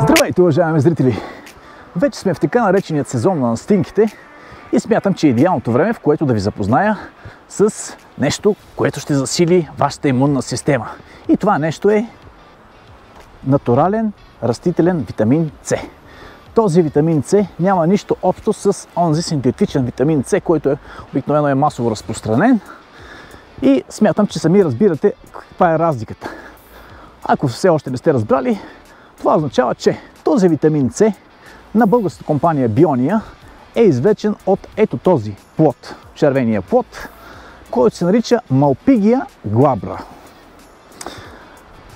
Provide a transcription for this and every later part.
Здравейте, уважаеми зрители! Вече сме в така нареченият сезон на настинките и смятам, че е идеалното време, в което да ви запозная с нещо, което ще засили вашата имунна система. И това нещо е натурален растителен витамин С. Този витамин С няма нищо общо с онзи синтетичен витамин С, който обикновено е масово разпространен. И смятам, че сами разбирате каква е разликата. Ако все още не сте разбрали, това означава, че този витамин С на българската компания Биония е извлечен от ето този плод, червения плод, който се нарича Малпигия глабра.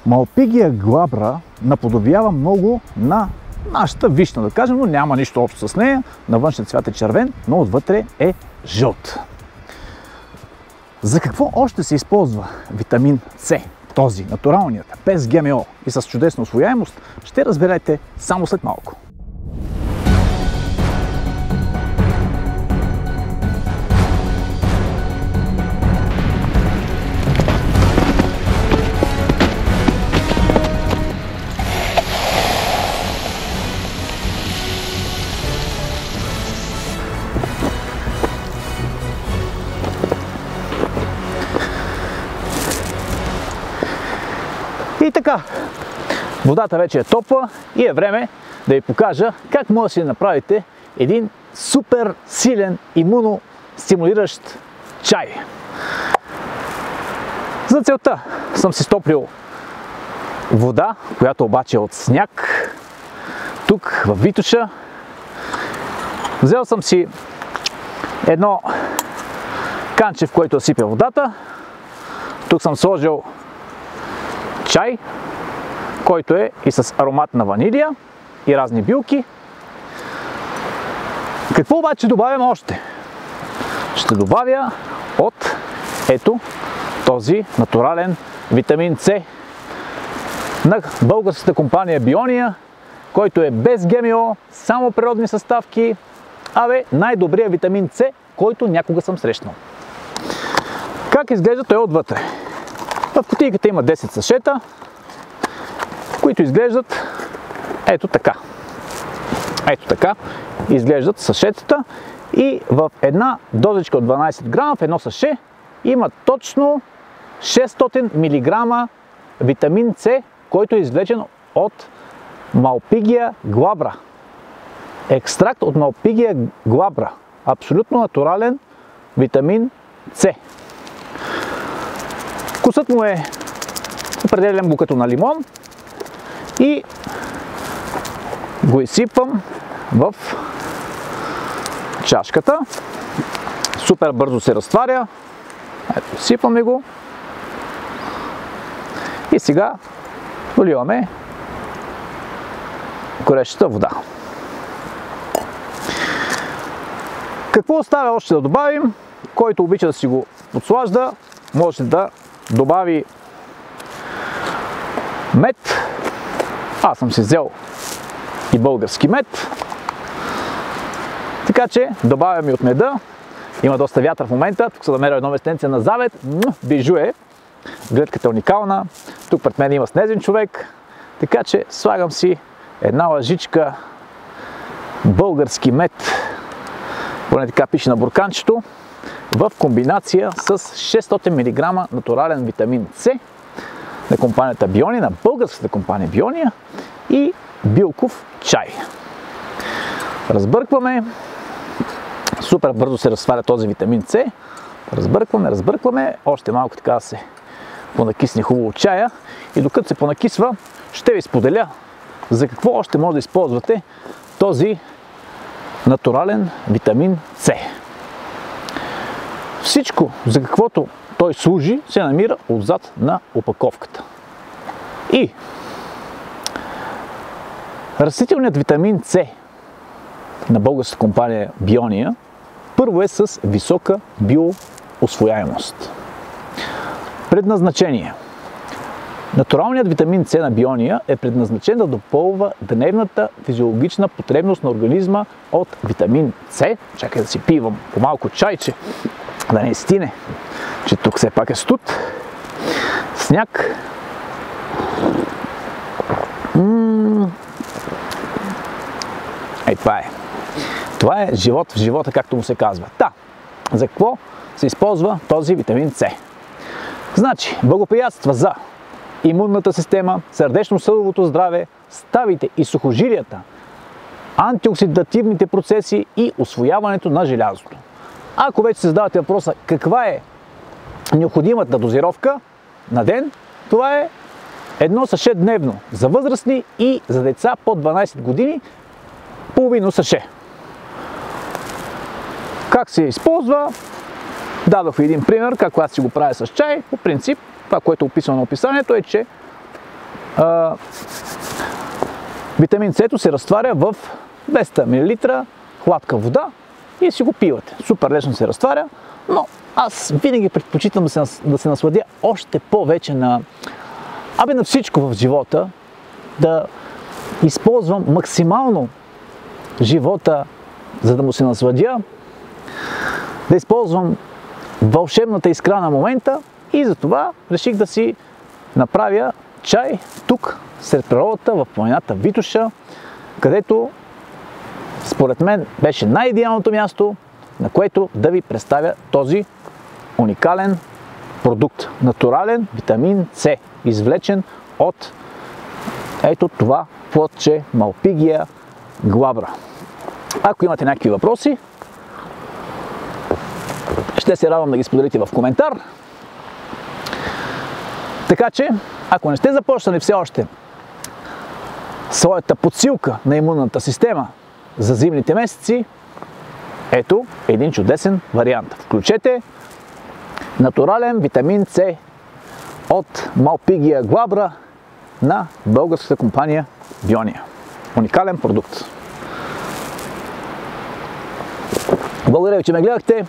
Малпигия глабра наподобява много на нашата вишна, да кажем, но няма нищо общо с нея. На външен цвят е червен, но отвътре е жълт. За какво още се използва витамин С? Този, натуралният, без ГМО и с чудесна усвояемост, ще разберете само след малко. И така, водата вече е топла и е време да ви покажа как може да си направите един супер силен имуностимулиращ чай. За целта съм си стоплил вода, която обаче е от сняг, тук в Витоша. Взел съм си едно канче, в което да сипя водата. Тук съм сложил чай, който е и с аромат на ванилия и разни билки. Какво обаче добавям още? Ще добавя от ето този натурален витамин С на българската компания Биония, който е без ГМО, само природни съставки. Най-добрият витамин С, който някога съм срещнал. Как изглежда той отвътре? В кутийката има 10 сашета, които изглеждат ето така. Ето така изглеждат сашетата и в една дозичка от 12 грама, в едно саше, има точно 600 мг витамин С, който е извлечен от Малпигия глабра. Екстракт от Малпигия глабра. Абсолютно натурален витамин С. Вкусът му е определен го като на лимон и го изсипвам в чашката. Супер бързо се разтваря. Ето, сипваме го. И сега доливаме горещата вода. Какво оставя още да добавим? Който обича да си го подслажда, може да добави мед. Аз съм си взел и български мед. Така че добавям и от меда. Има доста вятър в момента. Тук съм намерил едно местенце на завет. Бижу е. Гледката е уникална. Тук пред мен има снезен човек. Така че слагам си една лъжичка български мед. Поне така пише на бурканчето. В комбинация с 600 мг натурален витамин С на компанията Биония, на българската компания Биония и билков чай. Разбъркваме. Супер бързо се разтваря този витамин С. Разбъркваме. Още малко така да се понакисне хубаво чая. И докато се понакисва, ще ви споделя за какво още може да използвате този натурален витамин С. Всичко, за каквото той служи, се намира отзад на опаковката. И растителният витамин С на българската компания Биония Първо е с висока биоусвояемост. Предназначение. Натуралният витамин С на Биония е предназначен да допълва дневната физиологична потребност на организма от витамин С. Чакай да си пивам по малко чайче, да не стине, че тук все пак е студ. Сняг. Това е. Това е живот в живота, както му се казва. За какво се използва този витамин С? Значи, благоприятства за имунната система, сърдечно-съдовото здраве, ставите и сухожилията, антиоксидативните процеси и усвояването на желязото. Ако вече се задавате въпроса каква е необходимата дозировка на ден, това е 1 саше дневно за възрастни и за деца под 12 години, половино саше. Как се използва? Дадох ви един пример, как аз си го правя с чай. По принцип, това, което е описано на описанието е, че витамин С се разтваря в 200 мл хладка вода и си го пивате. Супер лесно се разтваря, но аз винаги предпочитам да се насладя още повече на всичко в живота, да използвам максимално живота, за да му се насладя, да използвам вълшебната искра на момента и затова реших да си направя чай тук, сред природата, в планината Витоша, където според мен беше най-идеалното място, на което да ви представя този уникален продукт. Натурален витамин С, извлечен от ето това плодче Malpighiae glabra. Ако имате някакви въпроси, ще се радвам да ги споделите в коментар. Така че, ако не сте започнали все още своята подсилка на имунната система за зимните месеци, ето един чудесен вариант. Включете натурален витамин С от Malpighiae glabra на българската компания Биония. Уникален продукт. Благодаря ви, че ме гледахте.